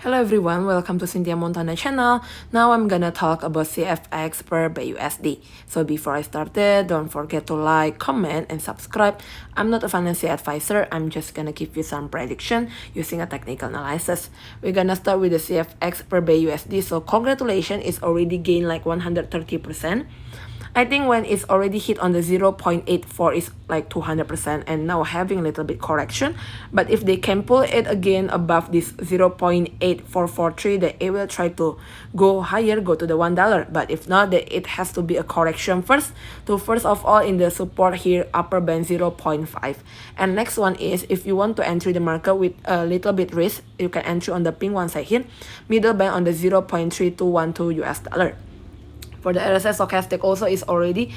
Hello everyone, welcome to Cynthia Montana channel. Now I'm gonna talk about CFX per BUSD. So before I started, don't forget to like, comment, and subscribe. I'm not a financial advisor, I'm just gonna give you some prediction using a technical analysis. We're gonna start with the CFX per BUSD. So congratulations, it's already gained like 130%. I think when it's already hit on the 0.84 is like 200% and now having a little bit correction. But if they can pull it again above this 0.8443, then it will try to go higher, go to the $1. But if not, then it has to be a correction first to first of all in the support here upper band 0.5. And next one is if you want to enter the market with a little bit risk, you can enter on the pink one side here, middle band on the 0.3212 US dollar. For the RSI stochastic also is already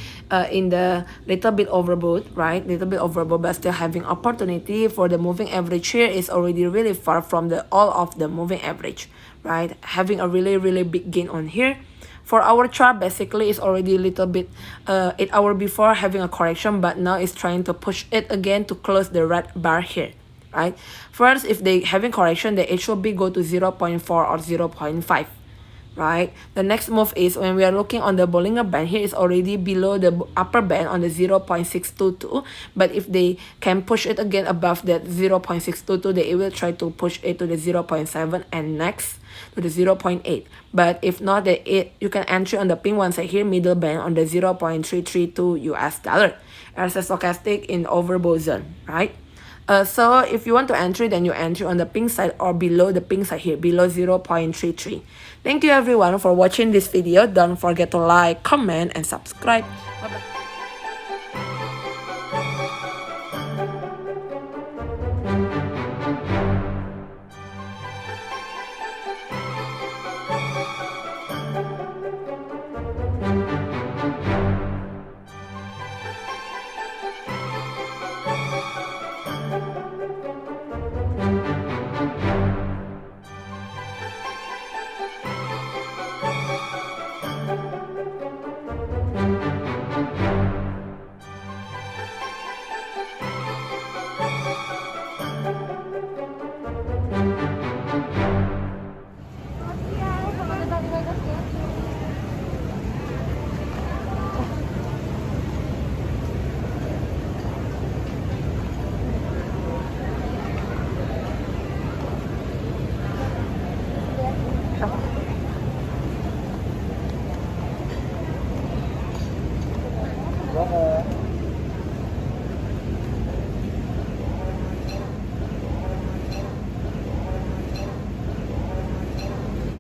in the little bit overbought, right? Little bit overbought, but still having opportunity. For the moving average here is already really far from the all of the moving average, right? Having a really big gain on here. For our chart, basically it's already a little bit 8 hours before having a correction, but now it's trying to push it again to close the red bar here, right? First, if they having correction, the it should be go to 0.4 or 0.5. Right, the next move is when we are looking on the Bollinger Band here is already below the upper band on the 0.622, but if they can push it again above that 0.622, they will try to push it to the 0.7 and next to the 0.8. But if not, you can enter on the pink one side here, middle band on the 0.332 US dollar as a stochastic in overbought zone, right? So if you want to enter, then you enter on the pink side or below the pink side here, below 0.33. Thank you everyone for watching this video. Don't forget to like, comment, and subscribe. Bye-bye.